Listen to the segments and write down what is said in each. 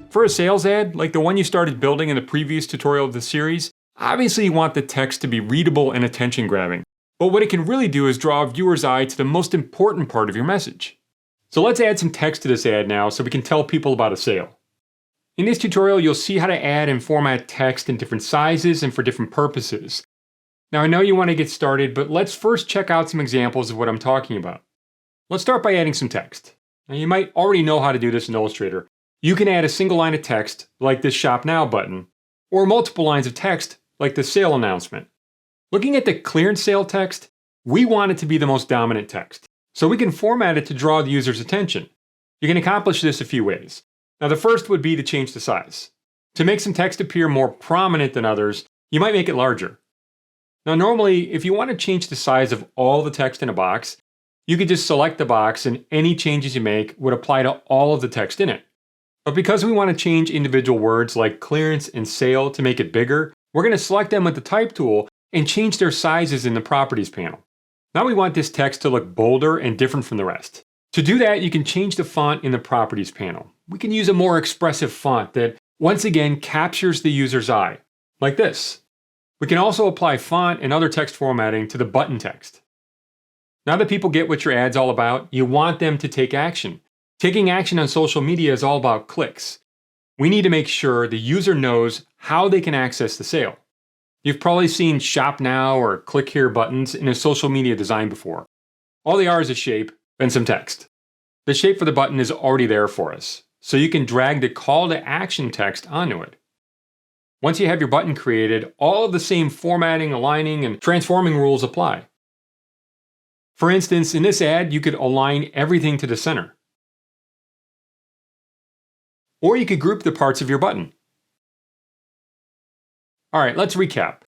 For a sales ad, like the one you started building in the previous tutorial of the series, obviously you want the text to be readable and attention-grabbing. But what it can really do is draw a viewer's eye to the most important part of your message. So let's add some text to this ad now so we can tell people about a sale. In this tutorial, you'll see how to add and format text in different sizes and for different purposes. Now I know you want to get started, but let's first check out some examples of what I'm talking about. Let's start by adding some text. Now you might already know how to do this in Illustrator. You can add a single line of text, like this Shop Now button, or multiple lines of text, like the sale announcement. Looking at the clearance sale text, we want it to be the most dominant text, so we can format it to draw the user's attention. You can accomplish this a few ways. Now the first would be to change the size. To make some text appear more prominent than others, you might make it larger. Now normally, if you want to change the size of all the text in a box, you could just select the box and any changes you make would apply to all of the text in it. But because we want to change individual words like clearance and sale to make it bigger, we're going to select them with the Type tool and change their sizes in the Properties panel. Now we want this text to look bolder and different from the rest. To do that, you can change the font in the Properties panel. We can use a more expressive font that, once again, captures the user's eye, like this. We can also apply font and other text formatting to the button text. Now that people get what your ad's all about, you want them to take action. Taking action on social media is all about clicks. We need to make sure the user knows how they can access the sale. You've probably seen Shop Now or Click Here buttons in a social media design before. All they are is a shape and some text. The shape for the button is already there for us, so you can drag the call to action text onto it. Once you have your button created, all of the same formatting, aligning, and transforming rules apply. For instance, in this ad, you could align everything to the center. Or you could group the parts of your button. All right, let's recap.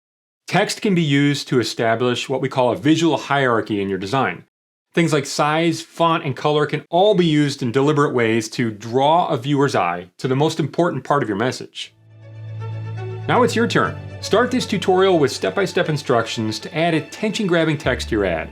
Text can be used to establish what we call a visual hierarchy in your design. Things like size, font, and color can all be used in deliberate ways to draw a viewer's eye to the most important part of your message. Now it's your turn. Start this tutorial with step-by-step instructions to add attention-grabbing text to your ad.